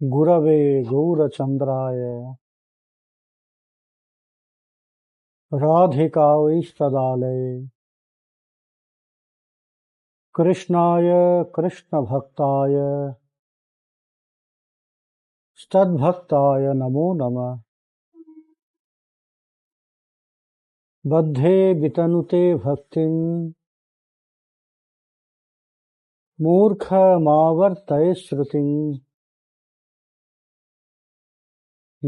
गुरवे गौरचन्द्राय राधिकावैस्तदालये कृष्णाय कृष्णभक्ताय तद्भक्ताय नमो नमः। बद्धे वितनुते भक्तिं मूर्खमावर्तये श्रुतिं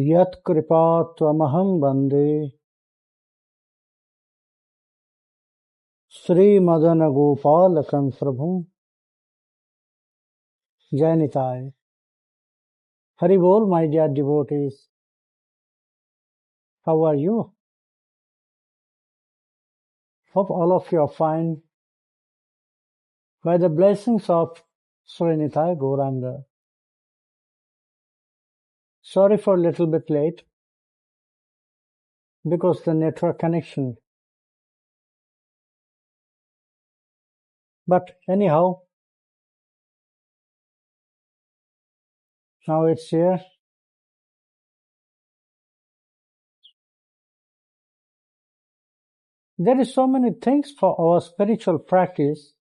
यत्कृपा त्वमहं वन्दे श्रीमदनगोपालकं प्रभुं। जय Nitai. Hari Bol, my dear devotees. How are you? Hope all of you are fine. By the blessings of Sri Nitai Gauranga. Sorry for a little bit late because the network connection. But anyhow, now it's here. There is so many things for our spiritual practice.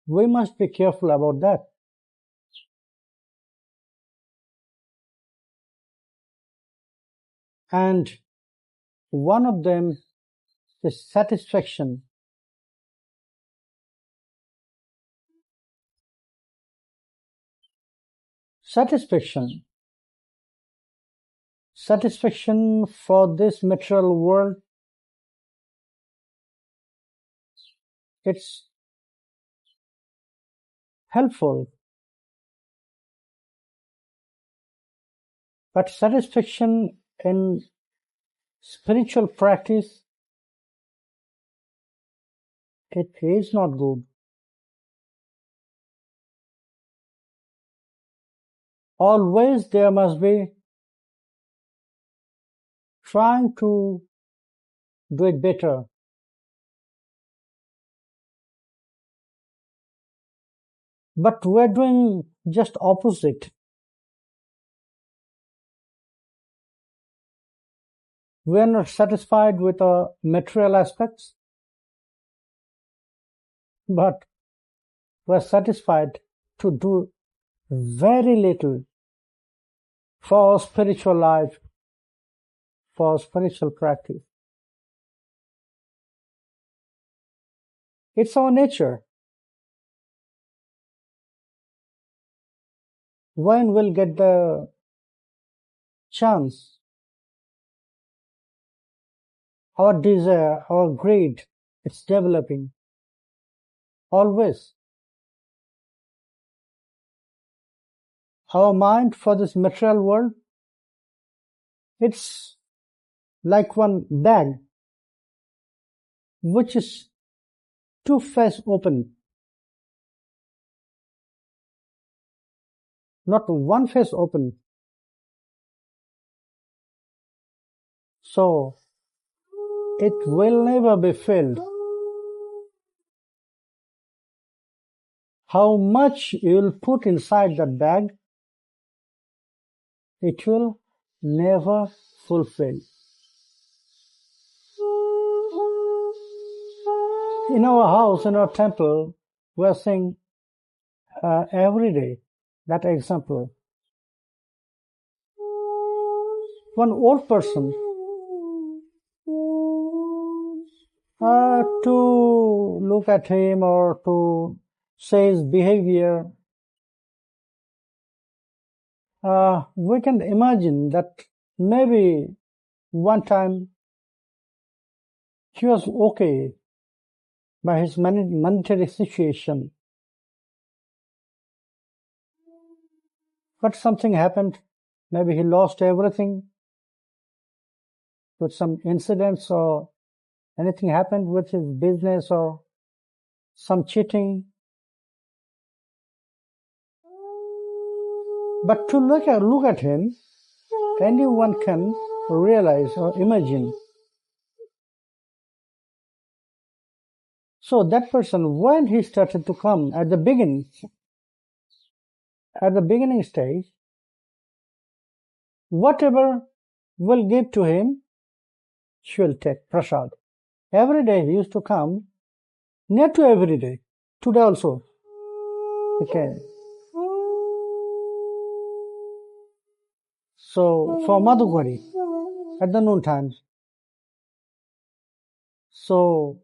We must be careful about that. And one of them is satisfaction. Satisfaction. Satisfaction for this material world. It's helpful. But satisfaction in spiritual practice, it is not good. Always there must be trying to do it better. But we're doing just opposite. We're not satisfied with the material aspects, but we're satisfied to do very little for our spiritual life, for our spiritual practice. It's our nature. When we'll get the chance, our desire, our greed, it's developing. Always. Our mind for this material world, it's like one bag which is two face open. Not one face open. So, it will never be filled. How much you will put inside that bag, it will never fulfill. In our house, in our temple, we are saying every day that example. One old person to look at him or to say his behavior, we can imagine that maybe one time he was okay by his monetary situation. But something happened. Maybe he lost everything with some incidents, or anything happened with his business, or some cheating. But to look at him, anyone can realize or imagine. So that person, when he started to come at the beginning stage, whatever will give to him, she will take prasad. Every day he used to come, near to every day. Today also. Okay. So for Madhukari, at the noon times. So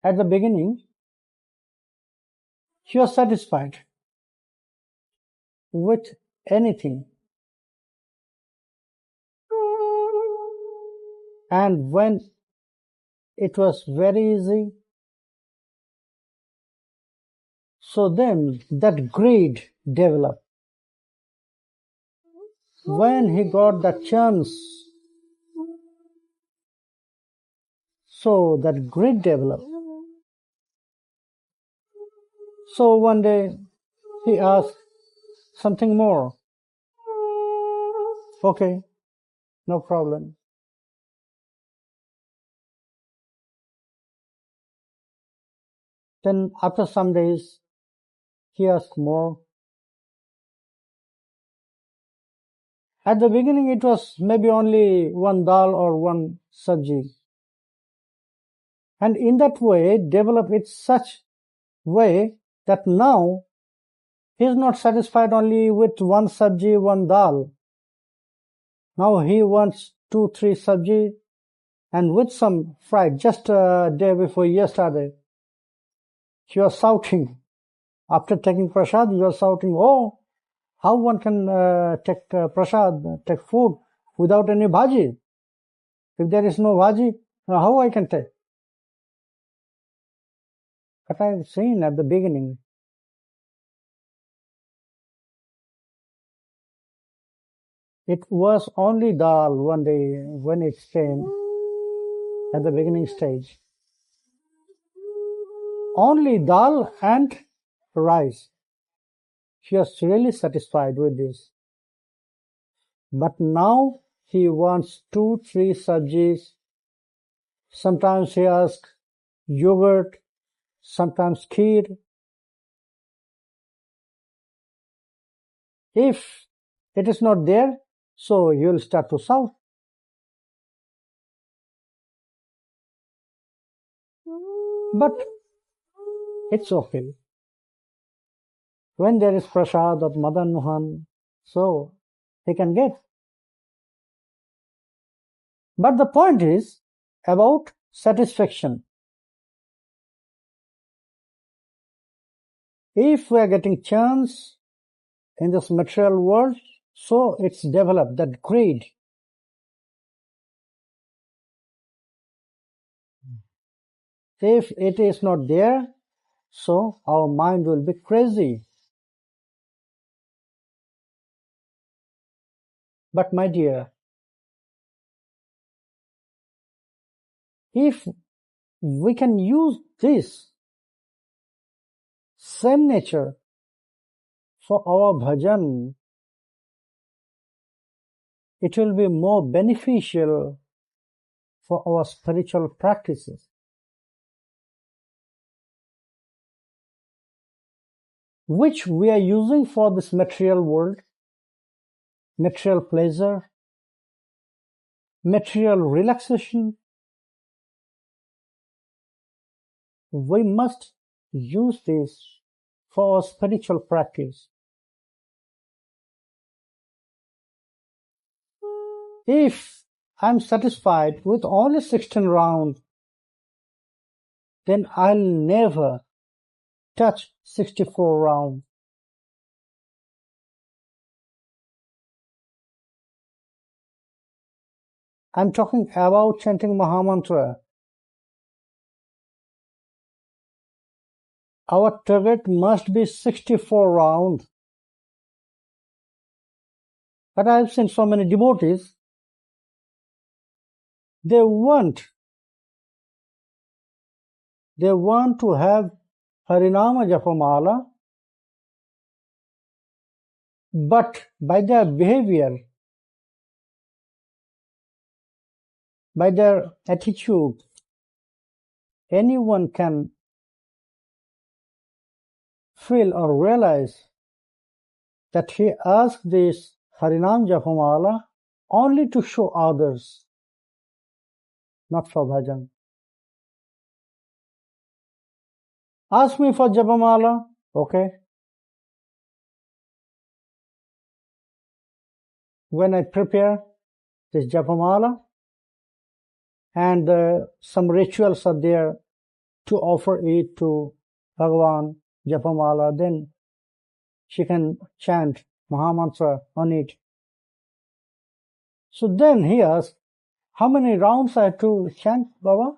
at the beginning, she was satisfied with anything. And when it was very easy, so then that greed developed. When he got that chance, so that greed developed. So one day he asked something more. Okay, no problem. Then after some days, he asked more. At the beginning, it was maybe only one dal or one sabji. And in that way, develop it such way that now he is not satisfied only with one sabji, one dal. Now he wants 2, 3 sabji and with some fried. Just a day before yesterday, he was shouting. After taking prasad, he was shouting, oh, how one can take prasad, take food without any bhaji? If there is no bhaji, how I can take? But I have seen at the beginning, it was only dal one day when it came at the beginning stage. Only dal and rice. She was really satisfied with this. But now he wants 2, 3 sabjis. Sometimes he asks yogurt, sometimes kheer. If it is not there, so you will start to shout. But it's okay. When there is prasad of Madan Mohan, so he can get. But the point is about satisfaction. If we are getting chance in this material world, so it's developed that greed. If it is not there, so our mind will be crazy. But my dear, if we can use this same nature for our bhajan, it will be more beneficial for our spiritual practices. Which we are using for this material world, material pleasure, material relaxation. We must use this for our spiritual practice. If I'm satisfied with only 16 rounds, then I'll never touch 64 rounds. I'm talking about chanting Mahamantra. Our target must be 64 rounds. But I've seen so many devotees, they want to have Harinama Japamala, but by their behavior, by their attitude, anyone can feel or realize that he asked this Harinam Japamala only to show others, not for bhajan. Ask me for Japamala, okay. When I prepare this Japamala and some rituals are there to offer it to Bhagavan Japamala, then she can chant Mahamantra on it. So then he asked, how many rounds I have to chant, Baba?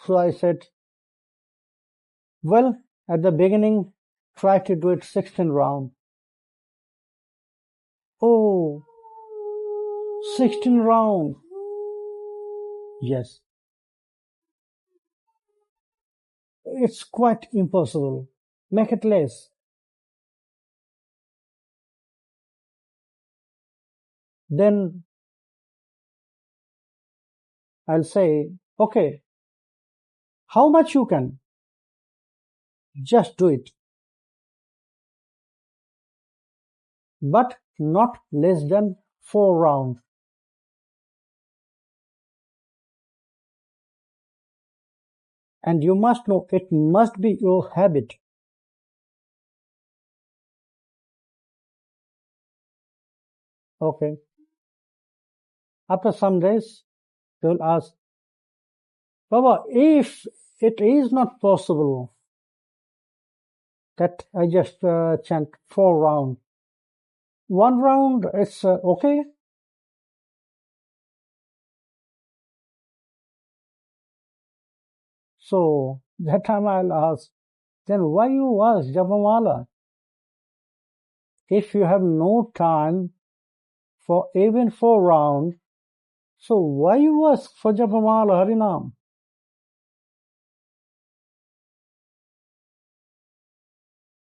So I said, well, at the beginning, try to do it 16 rounds. Oh, 16 rounds. Yes. It's quite impossible. Make it less. Then I'll say, okay, how much you can? Just do it. But not less than 4 rounds. And you must know it must be your habit. Okay. After some days, they will ask, Baba, if it is not possible that I just chant 4 rounds, 1 round is okay? So that time I'll ask, then why you ask Japamala? If you have no time for even 4 rounds, so why you ask for Japamala Harinam?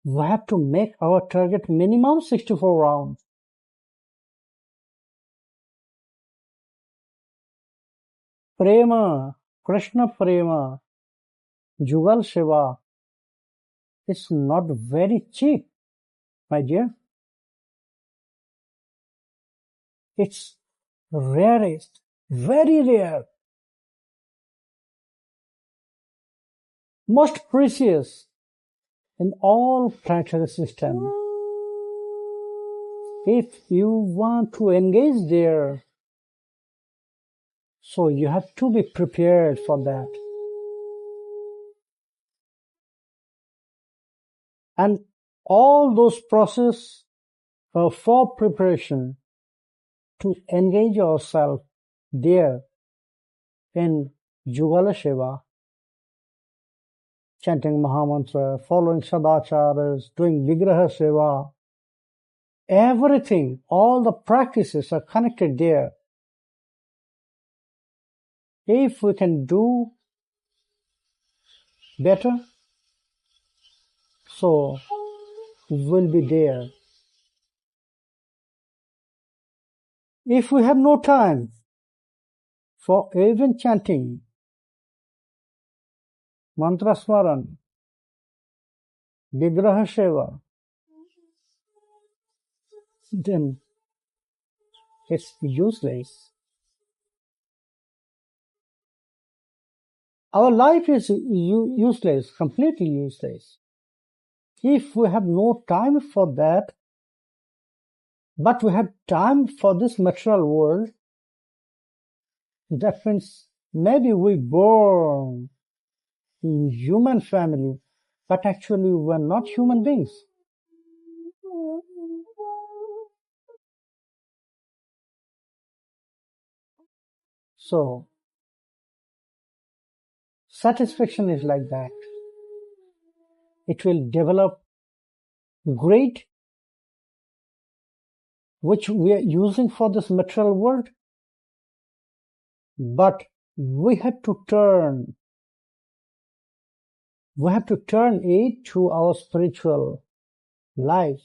We have to make our target minimum 64 rounds. Prema, Krishna Prema, Jugal Shiva, it's not very cheap, my dear. It's rarest, very rare, most precious in all planetary system. If you want to engage there, so you have to be prepared for that. And all those process for preparation to engage yourself there in Jugala Shiva, chanting Mahamantra, following Sadacharas, doing Vigraha Seva, everything, all the practices are connected there. If we can do better, so we'll be there. If we have no time for even chanting, mantra smaran, vigraha seva, then it's useless. Our life is useless, completely useless. If we have no time for that, but we have time for this material world, that means maybe we born in human family, but actually we're not human beings. So, satisfaction is like that. It will develop great, which we are using for this material world, but we have to turn it to our spiritual life.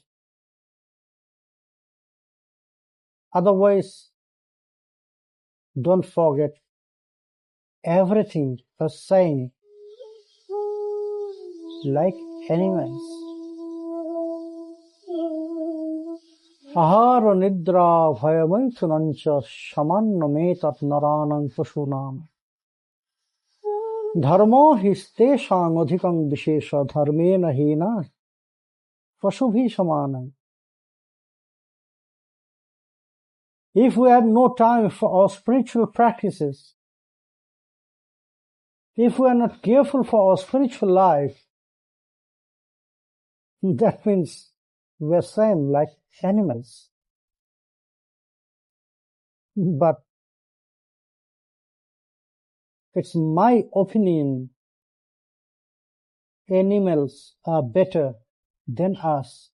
Otherwise, don't forget, everything the same, like animals. ahara nidra bhayamantunancha samannametat naranam pasunam. Dharma histeshang adhikam vishesha dharmena hina pasubhi samanam. If we have no time for our spiritual practices, if we are not careful for our spiritual life, that means we're same like animals. But it's my opinion, animals are better than us.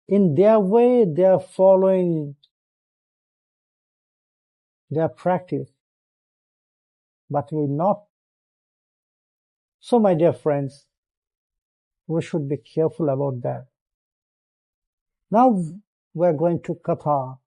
In their way, they are following their practice, but we not. So, my dear friends, we should be careful about that. Now we're going to Katha.